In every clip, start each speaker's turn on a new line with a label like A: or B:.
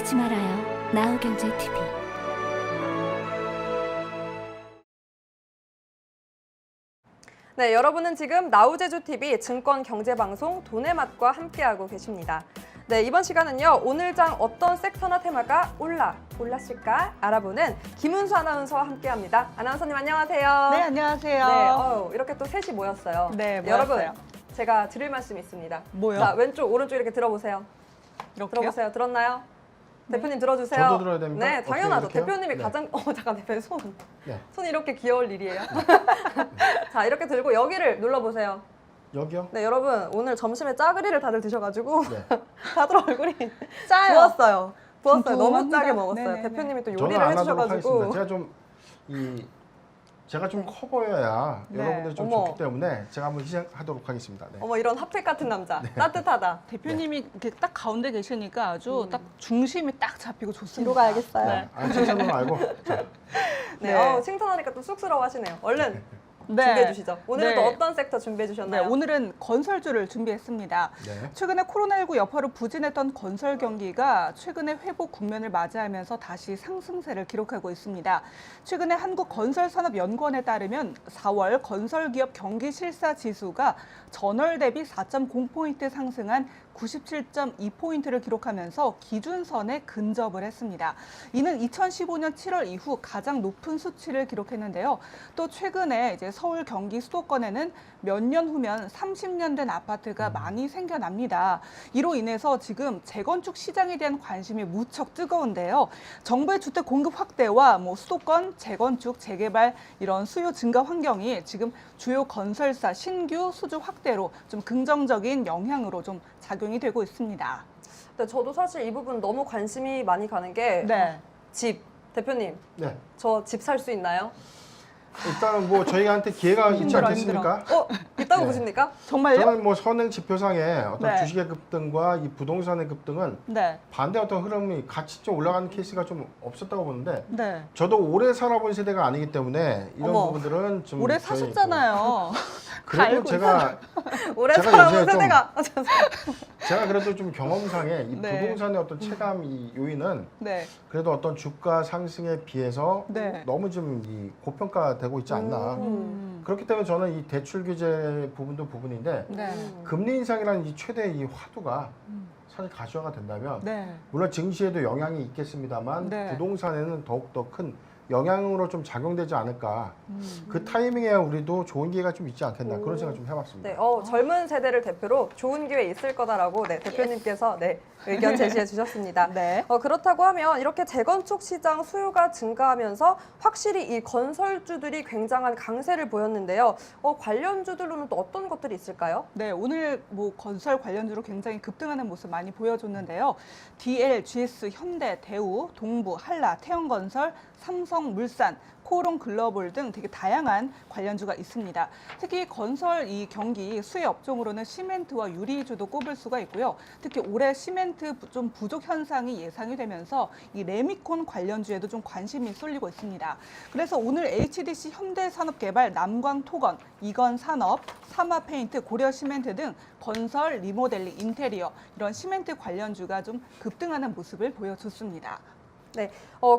A: 놓치지 말아요. 나우경제TV.
B: 네, 여러분은 지금 나우제주TV 증권경제방송 돈의 맛과 함께하고 계십니다. 네, 이번 시간은요. 오늘장 어떤 섹터나 테마가 올랐을까 알아보는 김은수 아나운서와 함께합니다. 아나운서님 안녕하세요.
C: 네, 안녕하세요.
B: 네, 이렇게 또 셋이 모였어요.
C: 네,
B: 여러분,
C: 모였어요.
B: 제가 드릴 말씀이 있습니다.
C: 뭐요?
B: 자, 왼쪽, 오른쪽 이렇게 들어보세요.
C: 이렇게요?
B: 들어보세요. 들었나요? 대표님 들어주세요.
D: 저도 들어야 됩니까?
B: 네,
D: 어떻게
B: 당연하죠.
D: 이렇게요?
B: 대표님이
D: 네.
B: 가장 잠깐 대표님 손.
D: 네.
B: 손이 이렇게 귀여울 일이에요. 자, 이렇게 들고 여기를 눌러보세요.
D: 여기요?
B: 네, 여러분 오늘 점심에 짜글이를 다들 드셔가지고
D: 네.
B: 다들 얼굴이
C: 짜요.
B: 부었어요. 너무
C: tumtum합니다.
B: 짜게 먹었어요.
C: 네네네.
B: 대표님이 또
D: 저는
B: 요리를
D: 안 하도록
B: 해주셔가지고.
D: 하겠습니다. 제가 좀 커 보여야
C: 네.
D: 여러분들이 좀
B: 어머.
D: 좋기 때문에 제가 한번 시작하도록 하겠습니다. 네.
B: 어머 이런 핫팩 같은 남자. 따뜻하다.
C: 대표님이 이렇게 딱 가운데 계시니까 아주 딱 중심이 딱 잡히고 좋습니다.
B: 뒤로 가야겠어요.
C: 네.
D: 칭찬으로 알고. 자,
B: 네,
C: 네.
B: 칭찬하니까 또 쑥스러워하시네요. 얼른
C: 네.
B: 준비해 주시죠. 오늘은
C: 네.
B: 또 어떤 섹터 준비해
C: 네,
B: 주셨나요?
C: 오늘은 건설주를 준비했습니다.
D: 네.
C: 최근에 코로나19 여파로 부진했던 건설 경기가 최근에 회복 국면을 맞이하면서 다시 상승세를 기록하고 있습니다. 최근에 한국건설산업연구원에 따르면 4월 건설기업 경기실사지수가 전월 대비 4.0포인트 상승한 97.2포인트를 기록하면서 기준선에 근접을 했습니다. 이는 2015년 7월 이후 가장 높은 수치를 기록했는데요. 또 최근에 이제 서울 경기 수도권에는 몇 년 후면 30년 된 아파트가 많이 생겨납니다. 이로 인해서 지금 재건축 시장에 대한 관심이 무척 뜨거운데요. 정부의 주택 공급 확대와 수도권 재건축, 재개발 이런 수요 증가 환경이 지금 주요 건설사 신규 수주 확대로 좀 긍정적인 영향으로 좀 작용이 되고 있습니다.
B: 네, 저도 사실 이 부분 너무 관심이 많이 가는 게
C: 네.
B: 집. 대표님,
D: 네.
B: 저 집 살 수 있나요?
D: 일단은 뭐 저희한테 기회가 있지
C: 힘들어,
D: 않겠습니까?
B: 있다고
D: 네.
B: 보십니까?
C: 정말요?
D: 저는 뭐 선행 지표상에 어떤
C: 네.
D: 주식의 급등과 이 부동산의 급등은
C: 네.
D: 반대 어떤 흐름이 같이 좀 올라가는 케이스가 좀 없었다고 보는데
C: 네.
D: 저도 오래 살아본 세대가 아니기 때문에 이런
B: 어머.
D: 부분들은 좀
C: 오래
D: 저희
C: 사셨잖아요.
D: 그래도
C: 알고
D: 제가
B: 오래
D: 제가
B: 살아온
D: 요새 좀-
B: 세대가.
D: 제가 그래도 좀 경험상에 이
C: 네.
D: 부동산의 어떤 체감 이 요인은
C: 네.
D: 그래도 어떤 주가 상승에 비해서
C: 네.
D: 너무 좀 이 고평가되고 있지 않나. 그렇기 때문에 저는 이 대출 규제 부분도 부분인데
C: 네.
D: 금리 인상이라는 이 최대 이 화두가 사실 가시화가 된다면
C: 네.
D: 물론 증시에도 영향이 있겠습니다만
C: 네.
D: 부동산에는 더욱더 큰 영향으로 좀 작용되지 않을까. 그 타이밍에 우리도 좋은 기회가 좀 있지 않겠나 그런 생각 좀 해봤습니다.
B: 네, 젊은 세대를 대표로 좋은 기회 있을 거다라고 대표님께서 의견 제시해 주셨습니다.
C: 네.
B: 그렇다고 하면 이렇게 재건축 시장 수요가 증가하면서 확실히 이 건설주들이 굉장한 강세를 보였는데요. 관련주들로는 또 어떤 것들이 있을까요?
C: 네, 오늘 건설 관련주로 굉장히 급등하는 모습 많이 보여줬는데요. DL, GS, 현대, 대우, 동부, 한라, 태영건설, 삼성물산, 코오롱글로벌 등 되게 다양한 관련주가 있습니다. 특히 건설 이 경기 수혜 업종으로는 시멘트와 유리주도 꼽을 수가 있고요. 특히 올해 시멘트 좀 부족 현상이 예상이 되면서 이 레미콘 관련주에도 좀 관심이 쏠리고 있습니다. 그래서 오늘 HDC 현대산업개발, 남광토건, 이건산업, 삼화페인트, 고려시멘트 등 건설, 리모델링, 인테리어 이런 시멘트 관련주가 좀 급등하는 모습을 보여줬습니다.
B: 네,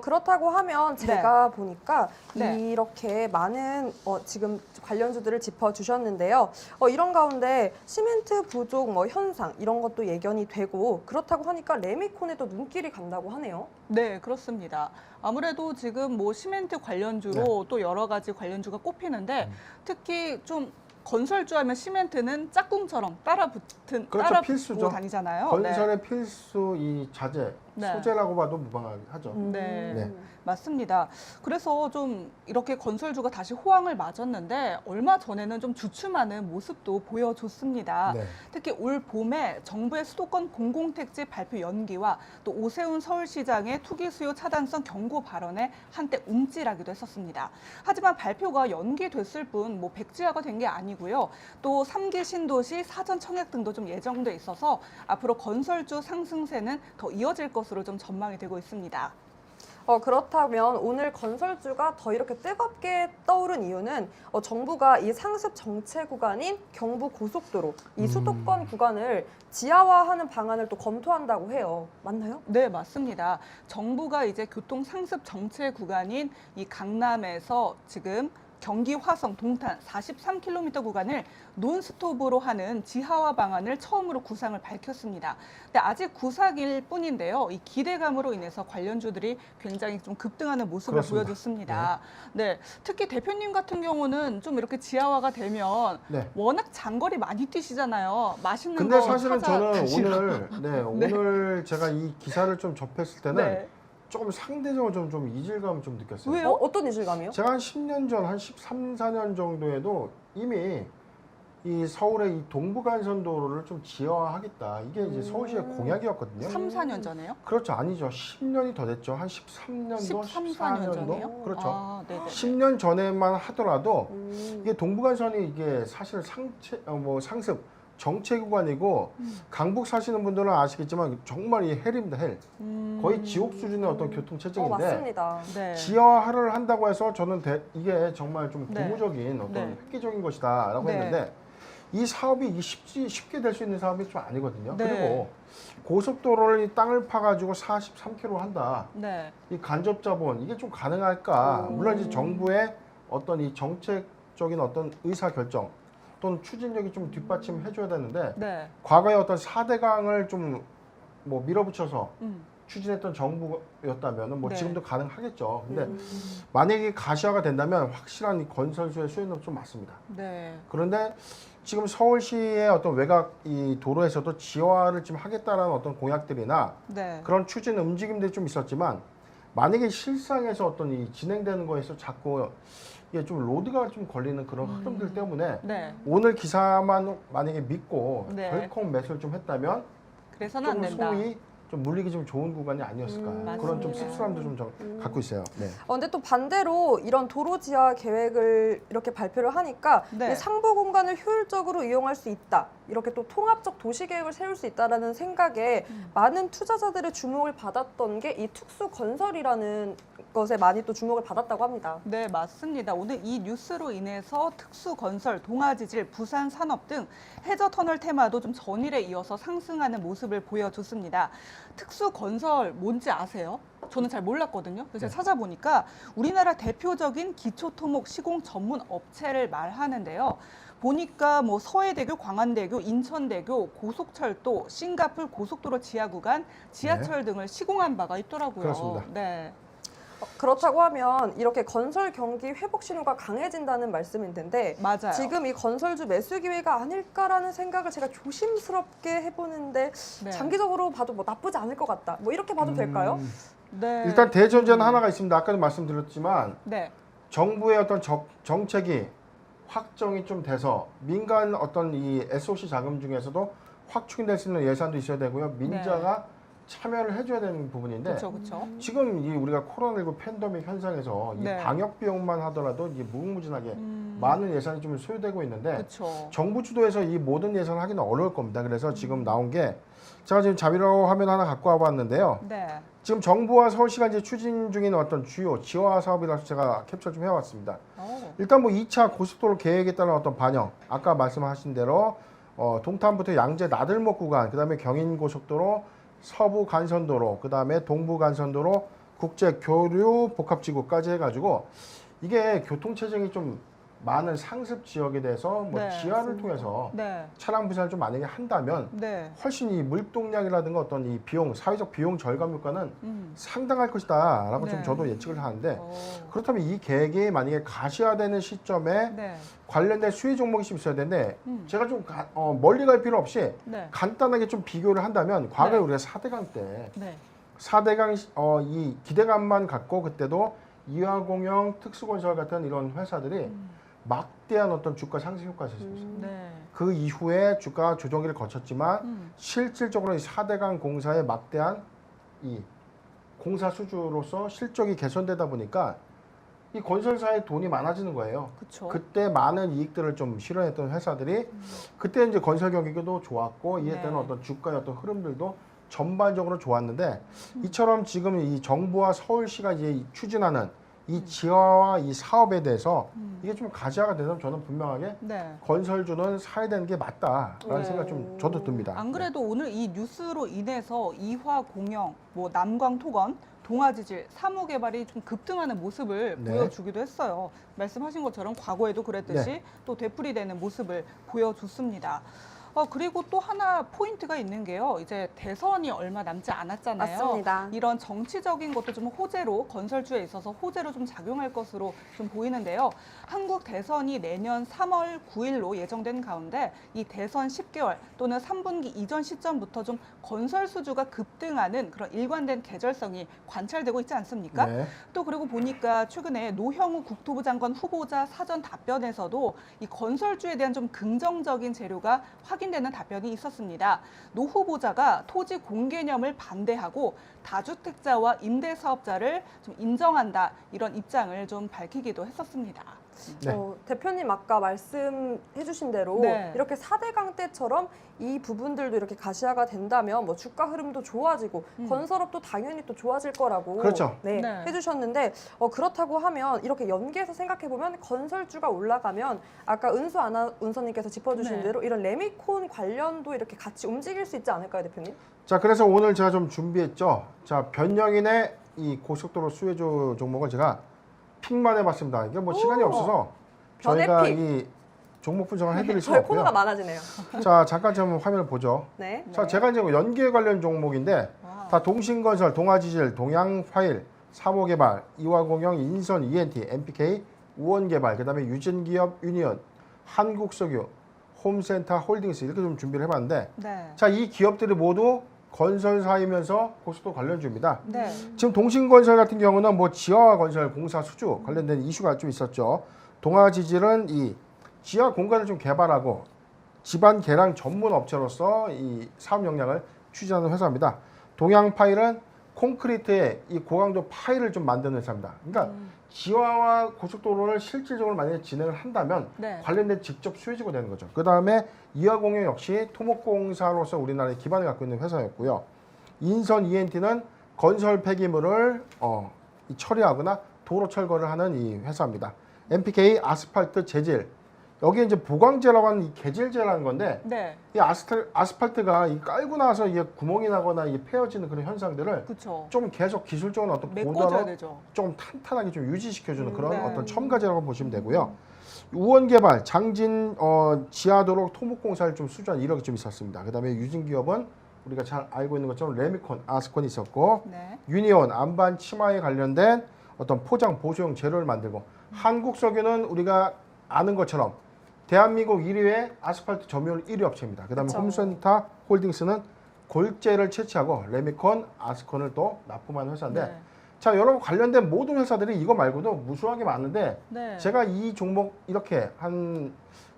B: 그렇다고 하면 제가 보니까
C: 네.
B: 이렇게 많은 지금 관련주들을 짚어주셨는데요. 이런 가운데 시멘트 부족 현상 이런 것도 예견이 되고 그렇다고 하니까 레미콘에도 눈길이 간다고 하네요.
C: 네, 그렇습니다. 아무래도 지금 시멘트 관련주로 또 여러 가지 관련주가 꼽히는데 특히 좀 건설주 하면 시멘트는 짝꿍처럼 따라붙고
D: 필수죠.
C: 다니잖아요.
D: 건설의 필수 이 자재,
C: 네.
D: 소재라고 봐도 무방하죠.
C: 네.
D: 네.
C: 맞습니다. 그래서 좀 이렇게 건설주가 다시 호황을 맞았는데 얼마 전에는 좀 주춤하는 모습도 보여줬습니다.
D: 네.
C: 특히 올 봄에 정부의 수도권 공공택지 발표 연기와 또 오세훈 서울시장의 투기 수요 차단성 경고 발언에 한때 움찔하기도 했었습니다. 하지만 발표가 연기됐을 뿐 백지화가 된 게 아니고요. 또 3기 신도시 사전 청약 등도 좀 예정돼 있어서 앞으로 건설주 상승세는 더 이어질 것으로 좀 전망이 되고 있습니다.
B: 그렇다면 오늘 건설주가 더 이렇게 뜨겁게 떠오른 이유는 정부가 이 상습 정체 구간인 경부 고속도로 이 수도권 구간을 지하화하는 방안을 또 검토한다고 해요. 맞나요?
C: 네, 맞습니다. 정부가 이제 교통 상습 정체 구간인 이 강남에서 지금 경기 화성 동탄 43km 구간을 논스톱으로 하는 지하화 방안을 처음으로 구상을 밝혔습니다. 근데 아직 구상일 뿐인데요. 이 기대감으로 인해서 관련주들이 굉장히 좀 급등하는 모습을
D: 그렇습니다.
C: 보여줬습니다. 네, 특히 대표님 같은 경우는 좀 이렇게 지하화가 되면
D: 네.
C: 워낙 장거리 많이 뛰시잖아요. 맛있는
D: 근데
C: 거
D: 사실은 저는
C: 찾아가시러.
D: 오늘 제가 이 기사를 좀 접했을 때는
C: 네.
D: 조금 상대적으로 좀 이질감을 좀 느꼈어요.
C: 왜요?
B: 어떤 이질감이요?
D: 제가 한 10년 전, 한 13, 14년 정도에도 이미 이 서울의 이 동부간선도로를 좀 지하화하겠다. 이게 이제 서울시의 공약이었거든요.
C: 3, 4년 전에요?
D: 그렇죠. 아니죠. 10년이 더 됐죠. 한 13년도,
C: 13, 4년
D: 14년도.
C: 전에요?
D: 그렇죠.
C: 아, 네네.
D: 10년 전에만 하더라도
B: 음.
D: 이게 동부간선이 이게 사실 상습 정체 구간이고 강북 사시는 분들은 아시겠지만 정말 이 헬입니다. 헬. 거의 지옥 수준의 어떤 교통 체증인데
B: 맞습니다.
C: 네.
D: 지하화를 한다고 해서 저는 이게 정말 좀
C: 네.
D: 고무적인 어떤
C: 네.
D: 획기적인 것이다라고
C: 네.
D: 했는데 이 사업이 이게 쉽게 될 수 있는 사업이 좀 아니거든요.
C: 네.
D: 그리고 고속도로를 이 땅을 파가지고 43km 한다.
C: 네.
D: 이 간접 자본 이게 좀 가능할까?
B: 오.
D: 물론 이제 정부의 어떤 이 정책적인 어떤 의사 결정 또는 추진력이 좀 뒷받침해줘야 되는데
C: 네.
D: 과거에 어떤 4대강을 좀 뭐 밀어붙여서
C: 음.
D: 추진했던 정부였다면 뭐
C: 네.
D: 지금도 가능하겠죠. 근데
B: 음.
D: 만약에 가시화가 된다면 확실한 이 건설주의 수혜는 좀 맞습니다.
C: 네.
D: 그런데 지금 서울시의 어떤 외곽 이 도로에서도 지하화를 좀 하겠다라는 어떤 공약들이나
C: 네.
D: 그런 추진 움직임들이 좀 있었지만 만약에 실상에서 어떤 이 진행되는 거에서 자꾸 이게 좀 로드가 좀 걸리는 그런 흐름들 때문에
C: 네.
D: 오늘 기사만 만약에 믿고
C: 네.
D: 덜컥 매수를 좀 했다면
C: 그래서는 안
D: 좀
C: 된다.
D: 소위 좀 물리기 좀 좋은 구간이 아니었을까 그런 좀
C: 맞습니다.
D: 씁쓸함도 좀 갖고 있어요. 네.
B: 근데 또 반대로 이런 도로 지하 계획을 이렇게 발표를 하니까
C: 네.
B: 이 상부 공간을 효율적으로 이용할 수 있다. 이렇게 또 통합적 도시 계획을 세울 수 있다라는 생각에 많은 투자자들의 주목을 받았던 게 이 특수 건설이라는 것에 많이 또 주목을 받았다고 합니다.
C: 네, 맞습니다. 오늘 이 뉴스로 인해서 특수건설, 동아지질, 부산산업 등 해저터널 테마도 좀 전일에 이어서 상승하는 모습을 보여줬습니다. 특수건설 뭔지 아세요? 저는 잘 몰랐거든요. 그래서
D: 네.
C: 찾아보니까 우리나라 대표적인 기초토목 시공 전문 업체를 말하는데요. 보니까 뭐 서해대교, 광안대교, 인천대교, 고속철도, 싱가폴 고속도로 지하 구간, 지하철 등을 시공한 바가 있더라고요.
D: 그렇습니다.
C: 네.
B: 그렇다고 하면 이렇게 건설 경기 회복 신호가 강해진다는 말씀인 텐데
C: 맞아요.
B: 지금 이 건설주 매수 기회가 아닐까라는 생각을 제가 조심스럽게 해보는데
C: 네.
B: 장기적으로 봐도 뭐 나쁘지 않을 것 같다. 뭐 이렇게 봐도 될까요?
C: 네.
D: 일단 대전제는 하나가 있습니다. 아까도 말씀드렸지만
C: 네.
D: 정부의 어떤 정책이 확정이 좀 돼서 민간 어떤 이 SOC 자금 중에서도 확 추진될 수 있는 예산도 있어야 되고요. 민자가 참여를 해줘야 되는 부분인데
C: 그렇죠, 그렇죠.
D: 지금 이 우리가 코로나19 팬데믹 현상에서 이
C: 네.
D: 방역 비용만 하더라도 이게 무궁무진하게 많은 예산이 좀 소요되고 있는데
C: 그렇죠.
D: 정부 주도에서 이 모든 예산을 하기는 어려울 겁니다. 그래서 지금 나온 게 제가 지금 자비로 화면 하나 갖고 와봤는데요.
C: 네.
D: 지금 정부와 서울시가 이제 추진 중인 어떤 주요 지화 사업이라서 제가 캡처 좀 해왔습니다. 일단 뭐 2차 고속도로 계획에 따른 어떤 반영, 아까 말씀하신 대로 동탄부터 양재 나들목 구간, 그다음에 경인고속도로, 서부간선도로, 그다음에 동부간선도로, 국제교류 복합지구까지 해가지고 이게 교통체증이 좀 많은 상습 지역에 대해서 뭐
C: 네,
D: 지하를 통해서
C: 네.
D: 차량 분산을 좀 만약에 한다면
C: 네.
D: 훨씬 이 물동량이라든가 어떤 이 비용, 사회적 비용 절감 효과는
C: 음.
D: 상당할 것이다라고 좀
C: 네.
D: 저도 예측을 하는데
C: 오.
D: 그렇다면 이 계획이 만약에 가시화되는 시점에
C: 네.
D: 관련된 수혜 종목이 좀 있어야 되는데 제가 좀 멀리 갈 필요 없이
C: 네.
D: 간단하게 좀 비교를 한다면 과거에
C: 네.
D: 우리가 4대강 때
C: 네.
D: 4대강 이 기대감만 갖고 그때도 이화공영, 특수건설 같은 이런 회사들이 막대한 어떤 주가 상승 효과가 있었습니다.
C: 네.
D: 그 이후에 주가 조정기를 거쳤지만 실질적으로 이 4대강 공사의 막대한 이 공사 수주로서 실적이 개선되다 보니까 이 건설사의 돈이 많아지는 거예요.
C: 그렇죠.
D: 그때 많은 이익들을 좀 실현했던 회사들이 그때 이제 건설 경기도 좋았고 이에 따른
C: 네.
D: 어떤 주가의 어떤 흐름들도 전반적으로 좋았는데 이처럼 지금 이 정부와 서울시가 이제 추진하는 이 지하와 이 사업에 대해서 이게 좀 가시화가 되면 저는 분명하게
C: 네.
D: 건설주는 사야 되는 게 맞다라는 생각 좀 저도 듭니다.
C: 안 그래도 오늘 이 뉴스로 인해서 이화공영, 뭐 남광토건, 동아지질, 사무개발이 좀 급등하는 모습을
D: 네.
C: 보여주기도 했어요. 말씀하신 것처럼 과거에도 그랬듯이
D: 네.
C: 또 되풀이되는 모습을 보여줬습니다. 그리고 또 하나 포인트가 있는 게요. 이제 대선이 얼마 남지 않았잖아요.
B: 맞습니다.
C: 이런 정치적인 것도 좀 호재로 건설주에 있어서 호재로 좀 작용할 것으로 좀 보이는데요. 한국 대선이 내년 3월 9일로 예정된 가운데 이 대선 10개월 또는 3분기 이전 시점부터 좀 건설 수주가 급등하는 그런 일관된 계절성이 관찰되고 있지 않습니까?
D: 네.
C: 또 그리고 보니까 최근에 노형우 국토부 장관 후보자 사전 답변에서도 이 건설주에 대한 좀 긍정적인 재료가 확인되는 답변이 있었습니다. 노 후보자가 토지 공개념을 반대하고 다주택자와 임대사업자를 좀 인정한다 이런 입장을 좀 밝히기도 했었습니다.
D: 네.
B: 대표님 아까 말씀해 주신 대로
C: 네.
B: 이렇게 4대강 때처럼 이 부분들도 이렇게 가시화가 된다면 뭐 주가 흐름도 좋아지고 건설업도 당연히 또 좋아질 거라고
D: 그렇죠.
B: 네,
C: 네.
B: 해주셨는데 그렇다고 하면 이렇게 연계해서 생각해보면 건설주가 올라가면 아까 은수 아나운서님께서 짚어주신
C: 네.
B: 대로 이런 레미콘 관련도 이렇게 같이 움직일 수 있지 않을까요, 대표님?
D: 자, 그래서 오늘 제가 좀 준비했죠. 자, 변영인의 이 고속도로 수혜주 종목을 제가 픽만 해봤습니다. 이게 뭐 시간이 없어서 저희가
B: 변의 픽.
D: 이 종목 분석을 해드릴 수가
B: 저희
D: 없고요.
B: 코너가 많아지네요.
D: 자, 잠깐 좀 화면을 보죠.
B: 네.
D: 자, 제가 이제 연계 관련 종목인데
C: 와.
D: 다 동신건설, 동아지질, 동양파일, 사모개발, 이화공영, 인선, ENT, MPK, 우원개발, 그다음에 유진기업, 유니온, 한국석유, 홈센터 홀딩스 이렇게 좀 준비를 해봤는데
C: 네.
D: 자, 이 기업들이 모두 건설사이면서 고속도로 관련주입니다.
C: 네.
D: 지금 동신건설 같은 경우는 뭐 지하 건설 공사 수주 관련된 이슈가 좀 있었죠. 동아지질은 이 지하 공간을 좀 개발하고 집안 계량 전문 업체로서 이 사업 역량을 추진하는 회사입니다. 동양파일은 콘크리트에 이 고강도 파일을 좀 만드는 회사입니다. 그러니까 지하와 고속도로를 실질적으로 만약에 진행을 한다면
C: 네.
D: 관련된 직접 수혜지가 되는 거죠. 그 다음에 이화공영 역시 토목공사로서 우리나라에 기반을 갖고 있는 회사였고요. 인선 ENT는 건설 폐기물을 처리하거나 도로 철거를 하는 이 회사입니다. MPK 아스팔트 재질. 여기에 이제 보강재라고 하는 이 개질재라는 건데
C: 네.
D: 이 아스팔트가 이 깔고 나서 이게 구멍이 나거나 이게 패여지는 그런 현상들을
C: 그렇죠.
D: 좀 계속 기술적인 어떤
C: 메꿔줘야
D: 보도로
C: 되죠.
D: 좀 탄탄하게 좀 유지시켜주는 그런
C: 네.
D: 어떤 첨가제라고 보시면 되고요. 우원개발, 장진 지하도로 토목공사를 좀 수주한 이력이 좀 있었습니다. 그다음에 유진기업은 우리가 잘 알고 있는 것처럼 레미콘, 아스콘이 있었고
C: 네.
D: 유니온, 안반 치마에 관련된 어떤 포장 보수용 재료를 만들고 한국석유는 우리가 아는 것처럼 대한민국 1위의 아스팔트 점유율 1위 업체입니다. 그다음에
B: 그쵸.
D: 홈센터 홀딩스는 골재를 채취하고 레미콘, 아스콘을 또 납품하는 회사인데
C: 네.
D: 자, 여러분 관련된 모든 회사들이 이거 말고도 무수하게 많은데
C: 네.
D: 제가 이 종목 이렇게 한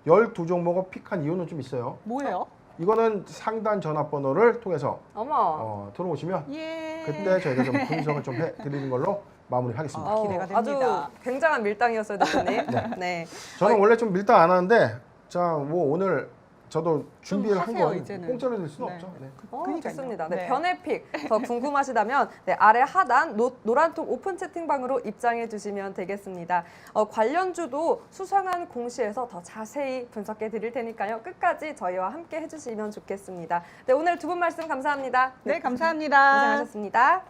D: 12종목을 픽한 이유는 좀 있어요.
C: 뭐예요?
D: 이거는 상단 전화번호를 통해서
B: 어머.
D: 들어오시면
C: 예.
D: 그때 저희가 좀 분석을 좀 해드리는 걸로 마무리하겠습니다.
C: 기대가 됩니다.
B: 아주 굉장한 밀당이었어요, 대표님. 네.
D: 저는 원래 좀 밀당 안 하는데 자, 뭐 오늘 저도 준비를 한
C: 하세요,
D: 건
C: 이제는.
D: 공짜로 될 수는
C: 네.
D: 없죠. 네.
C: 그러니까요.
B: 좋습니다. 네,
C: 네.
B: 변의픽 더 궁금하시다면 네, 아래 하단 노란톡 오픈 채팅방으로 입장해 주시면 되겠습니다. 관련주도 수상한 공시에서 더 자세히 분석해 드릴 테니까요. 끝까지 저희와 함께 해주시면 좋겠습니다. 네, 오늘 두 분 말씀 감사합니다.
C: 네, 감사합니다.
B: 고생하셨습니다.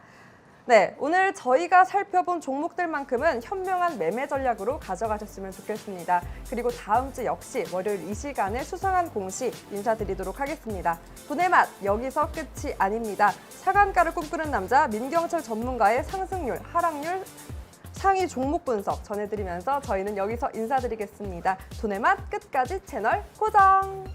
B: 네, 오늘 저희가 살펴본 종목들만큼은 현명한 매매 전략으로 가져가셨으면 좋겠습니다. 그리고 다음 주 역시 월요일 이 시간에 수상한 공시 인사드리도록 하겠습니다. 돈의 맛 여기서 끝이 아닙니다. 상한가를 꿈꾸는 남자 민경철 전문가의 상승률, 하락률, 상위 종목 분석 전해드리면서 저희는 여기서 인사드리겠습니다. 돈의 맛 끝까지 채널 고정!